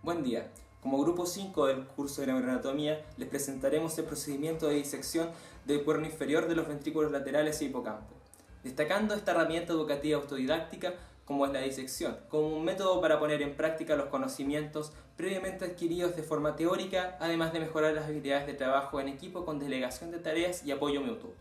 Buen día. Como grupo 5 del curso de neuroanatomía, les presentaremos el procedimiento de disección del cuerno inferior de los ventrículos laterales y hipocampo, destacando esta herramienta educativa autodidáctica como es la disección, como un método para poner en práctica los conocimientos previamente adquiridos de forma teórica, además de mejorar las habilidades de trabajo en equipo con delegación de tareas y apoyo mutuo.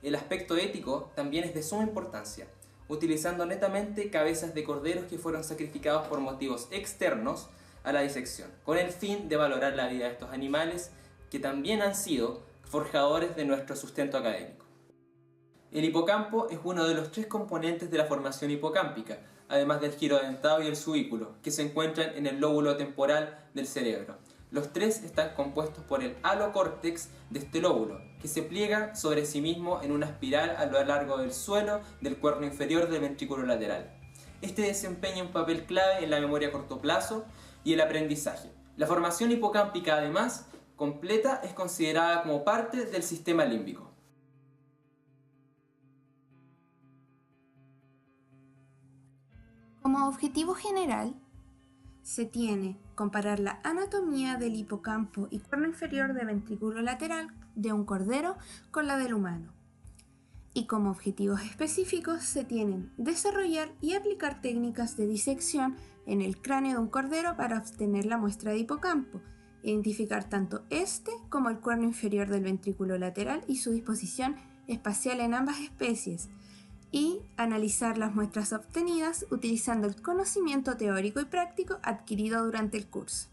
El aspecto ético también es de suma importancia, utilizando netamente cabezas de corderos que fueron sacrificados por motivos externos a la disección, con el fin de valorar la vida de estos animales que también han sido forjadores de nuestro sustento académico. El hipocampo es uno de los 3 componentes de la formación hipocámpica, además del giro dentado y el subículo, que se encuentran en el lóbulo temporal del cerebro. Los 3 están compuestos por el alocórtex de este lóbulo, que se pliega sobre sí mismo en una espiral a lo largo del suelo del cuerno inferior del ventrículo lateral. Este desempeña un papel clave en la memoria a corto plazo y el aprendizaje. La formación hipocámpica, además, completa, es considerada como parte del sistema límbico. Como objetivo general, se tiene comparar la anatomía del hipocampo y cuerno inferior de ventrículo lateral de un cordero con la del humano. Y como objetivos específicos se tienen desarrollar y aplicar técnicas de disección en el cráneo de un cordero para obtener la muestra de hipocampo, identificar tanto este como el cuerno inferior del ventrículo lateral y su disposición espacial en ambas especies, y analizar las muestras obtenidas utilizando el conocimiento teórico y práctico adquirido durante el curso,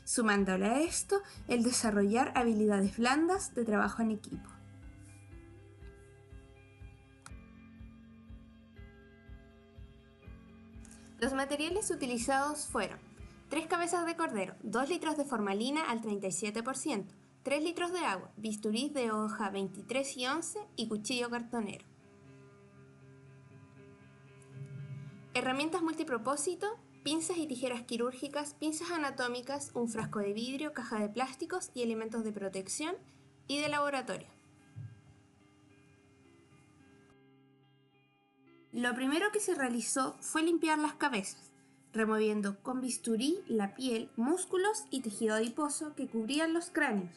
sumándole a esto el desarrollar habilidades blandas de trabajo en equipo. Los materiales utilizados fueron 3 cabezas de cordero, 2 litros de formalina al 37%, 3 litros de agua, bisturí de hoja 23 y 11 y cuchillo cartonero. Herramientas multipropósito, pinzas y tijeras quirúrgicas, pinzas anatómicas, un frasco de vidrio, caja de plásticos y elementos de protección y de laboratorio. Lo primero que se realizó fue limpiar las cabezas, removiendo con bisturí la piel, músculos y tejido adiposo que cubrían los cráneos.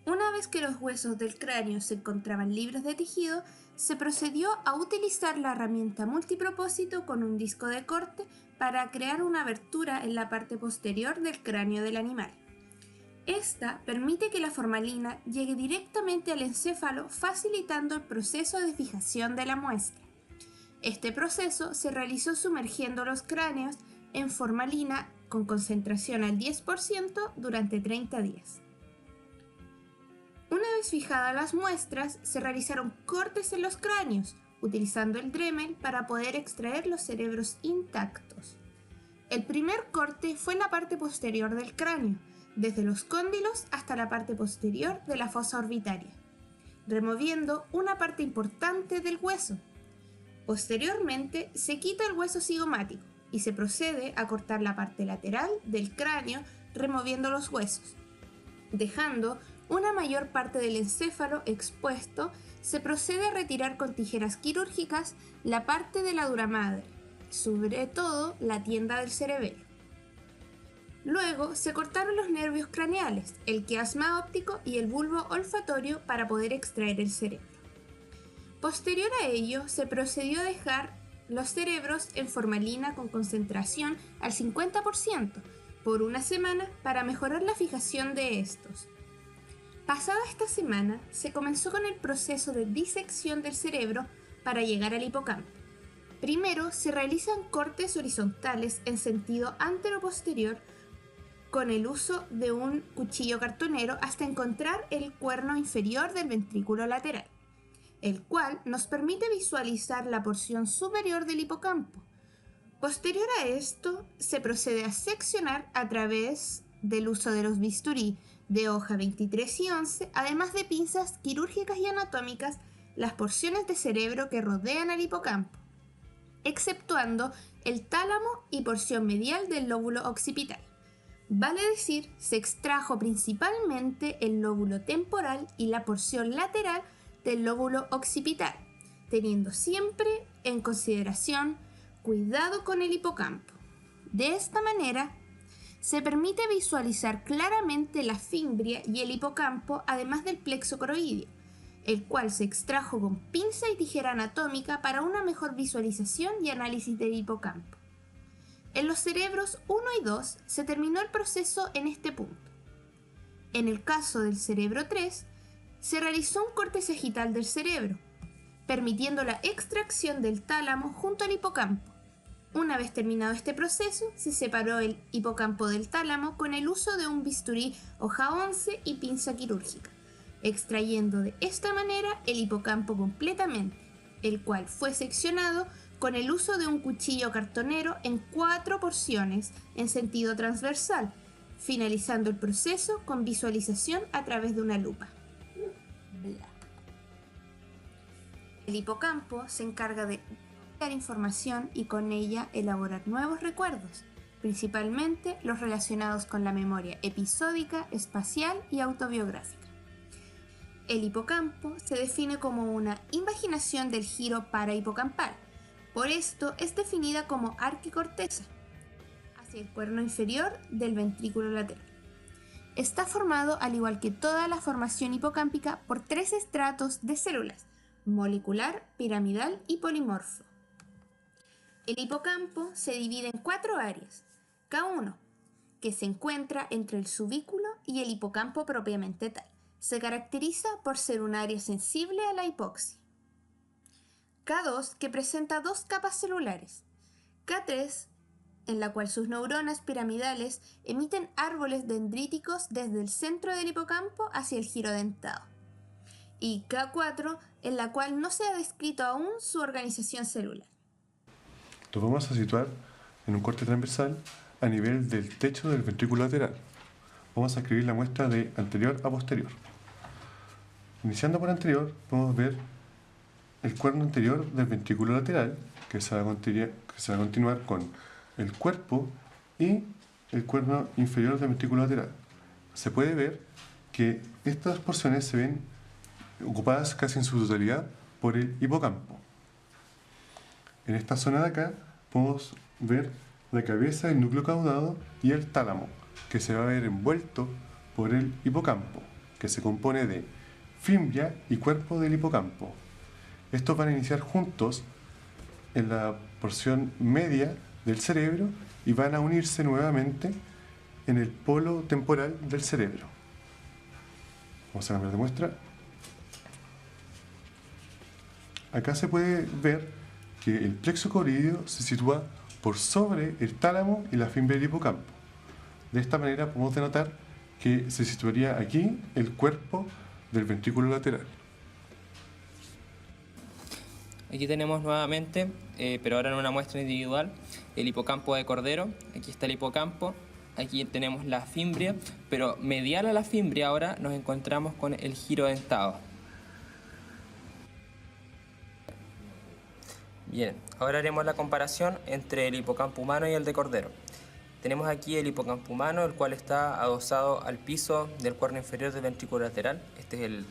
Una vez que los huesos del cráneo se encontraban libres de tejido, se procedió a utilizar la herramienta multipropósito con un disco de corte para crear una abertura en la parte posterior del cráneo del animal. Esta permite que la formalina llegue directamente al encéfalo, facilitando el proceso de fijación de la muestra. Este proceso se realizó sumergiendo los cráneos en formalina con concentración al 10% durante 30 días. Una vez fijadas las muestras, se realizaron cortes en los cráneos, utilizando el Dremel para poder extraer los cerebros intactos. El primer corte fue en la parte posterior del cráneo, desde los cóndilos hasta la parte posterior de la fosa orbitaria, removiendo una parte importante del hueso. Posteriormente, se quita el hueso cigomático y se procede a cortar la parte lateral del cráneo, removiendo los huesos. Dejando una mayor parte del encéfalo expuesto, se procede a retirar con tijeras quirúrgicas la parte de la dura madre, sobre todo la tienda del cerebelo. Luego se cortaron los nervios craneales, el quiasma óptico y el bulbo olfatorio para poder extraer el cerebro. Posterior a ello, se procedió a dejar los cerebros en formalina con concentración al 50% por una semana para mejorar la fijación de estos. Pasada esta semana, se comenzó con el proceso de disección del cerebro para llegar al hipocampo. Primero, se realizan cortes horizontales en sentido antero-posterior con el uso de un cuchillo cartonero hasta encontrar el cuerno inferior del ventrículo lateral, el cual nos permite visualizar la porción superior del hipocampo. Posterior a esto, se procede a seccionar a través del uso de los bisturí de hoja 23 y 11, además de pinzas quirúrgicas y anatómicas, las porciones de cerebro que rodean al hipocampo, exceptuando el tálamo y porción medial del lóbulo occipital. Vale decir, se extrajo principalmente el lóbulo temporal y la porción lateral del lóbulo occipital, teniendo siempre en consideración cuidado con el hipocampo. De esta manera, se permite visualizar claramente la fimbria y el hipocampo, además del plexo coroideo, el cual se extrajo con pinza y tijera anatómica para una mejor visualización y análisis del hipocampo. En los cerebros 1 y 2 se terminó el proceso en este punto. En el caso del cerebro 3, se realizó un corte sagital del cerebro, permitiendo la extracción del tálamo junto al hipocampo. Una vez terminado este proceso, se separó el hipocampo del tálamo con el uso de un bisturí hoja 11 y pinza quirúrgica, extrayendo de esta manera el hipocampo completamente, el cual fue seccionado con el uso de un cuchillo cartonero en 4 porciones en sentido transversal, finalizando el proceso con visualización a través de una lupa. El hipocampo se encarga de dar información y con ella elaborar nuevos recuerdos, principalmente los relacionados con la memoria episódica, espacial y autobiográfica. El hipocampo se define como una invaginación del giro parahipocampal, por esto es definida como arquicorteza, hacia el cuerno inferior del ventrículo lateral. Está formado, al igual que toda la formación hipocámpica, por 3 estratos de células: molecular, piramidal y polimorfo. El hipocampo se divide en 4 áreas, K1, que se encuentra entre el subículo y el hipocampo propiamente tal. Se caracteriza por ser un área sensible a la hipoxia. K2, que presenta 2 capas celulares. K3, en la cual sus neuronas piramidales emiten árboles dendríticos desde el centro del hipocampo hacia el giro dentado. Y K4, en la cual no se ha descrito aún su organización celular. Nos vamos a situar en un corte transversal a nivel del techo del ventrículo lateral. Vamos a escribir la muestra de anterior a posterior. Iniciando por anterior, podemos ver el cuerno anterior del ventrículo lateral, que se va a continuar con el cuerpo y el cuerno inferior del ventrículo lateral. Se puede ver que estas porciones se ven ocupadas casi en su totalidad por el hipocampo. En esta zona de acá podemos ver la cabeza, el núcleo caudado y el tálamo, que se va a ver envuelto por el hipocampo, que se compone de fimbria y cuerpo del hipocampo. Estos van a iniciar juntos en la porción media del cerebro y van a unirse nuevamente en el polo temporal del cerebro. Vamos a cambiar de muestra. Acá se puede ver que el plexo coroideo se sitúa por sobre el tálamo y la fimbria del hipocampo. De esta manera podemos denotar que se situaría aquí el cuerpo del ventrículo lateral. Aquí tenemos nuevamente, pero ahora en una muestra individual, el hipocampo de Cordero. Aquí está el hipocampo, aquí tenemos la fimbria, pero medial a la fimbria ahora nos encontramos con el giro dentado. Bien, ahora haremos la comparación entre el hipocampo humano y el de Cordero. Tenemos aquí el hipocampo humano, el cual está adosado al piso del cuerno inferior del ventrículo lateral. Este es el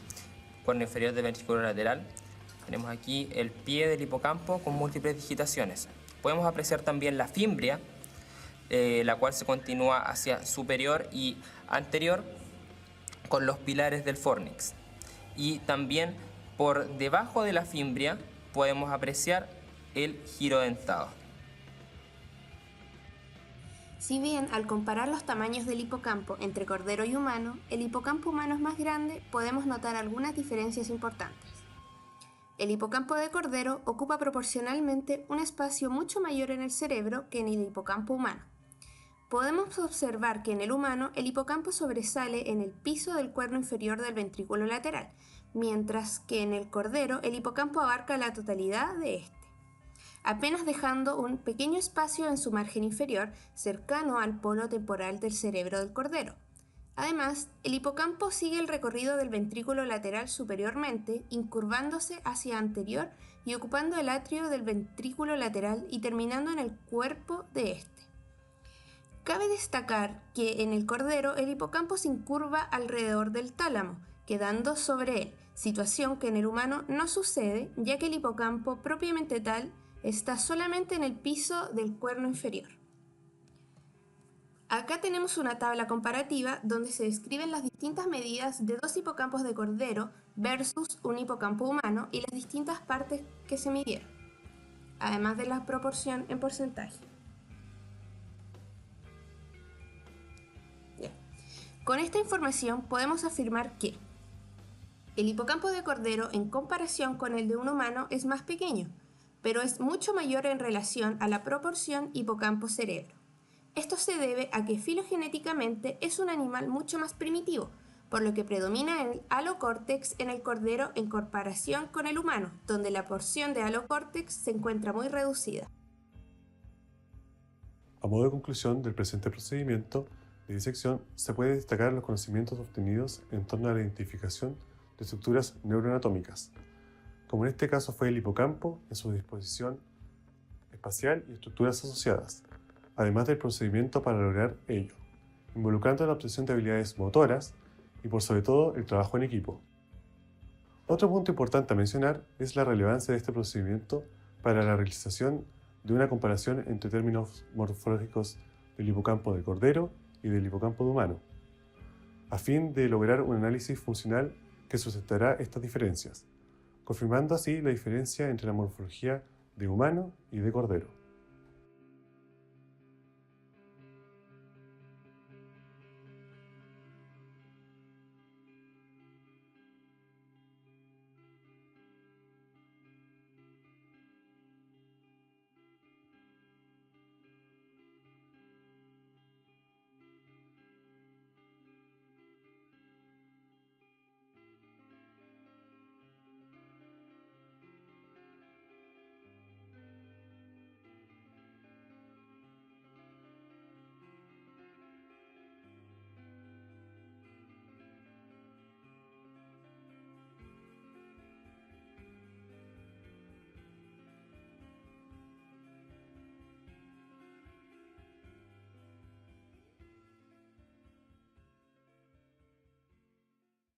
cuerno inferior del ventrículo lateral. Tenemos aquí el pie del hipocampo con múltiples digitaciones. Podemos apreciar también la fimbria, la cual se continúa hacia superior y anterior con los pilares del fornix. Y también por debajo de la fimbria podemos apreciar el giro dentado. Si bien al comparar los tamaños del hipocampo entre cordero y humano, el hipocampo humano es más grande, podemos notar algunas diferencias importantes. El hipocampo de cordero ocupa proporcionalmente un espacio mucho mayor en el cerebro que en el hipocampo humano. Podemos observar que en el humano el hipocampo sobresale en el piso del cuerno inferior del ventrículo lateral, mientras que en el cordero el hipocampo abarca la totalidad de este, apenas dejando un pequeño espacio en su margen inferior cercano al polo temporal del cerebro del cordero. Además, el hipocampo sigue el recorrido del ventrículo lateral superiormente, incurvándose hacia anterior y ocupando el atrio del ventrículo lateral y terminando en el cuerpo de este. Cabe destacar que en el cordero el hipocampo se incurva alrededor del tálamo, quedando sobre él, situación que en el humano no sucede, ya que el hipocampo propiamente tal está solamente en el piso del cuerno inferior. Acá tenemos una tabla comparativa donde se describen las distintas medidas de dos hipocampos de cordero versus un hipocampo humano y las distintas partes que se midieron, además de la proporción en porcentaje. Bien. Con esta información podemos afirmar que el hipocampo de cordero en comparación con el de un humano es más pequeño, pero es mucho mayor en relación a la proporción hipocampo-cerebro. Esto se debe a que filogenéticamente es un animal mucho más primitivo, por lo que predomina el alocórtex en el cordero en comparación con el humano, donde la porción de alocórtex se encuentra muy reducida. A modo de conclusión del presente procedimiento de disección, se puede destacar los conocimientos obtenidos en torno a la identificación de estructuras neuroanatómicas, como en este caso fue el hipocampo en su disposición espacial y estructuras asociadas, además del procedimiento para lograr ello, involucrando la obtención de habilidades motoras y por sobre todo el trabajo en equipo. Otro punto importante a mencionar es la relevancia de este procedimiento para la realización de una comparación entre términos morfológicos del hipocampo de cordero y del hipocampo de humano, a fin de lograr un análisis funcional que sustentará estas diferencias, confirmando así la diferencia entre la morfología de humano y de cordero.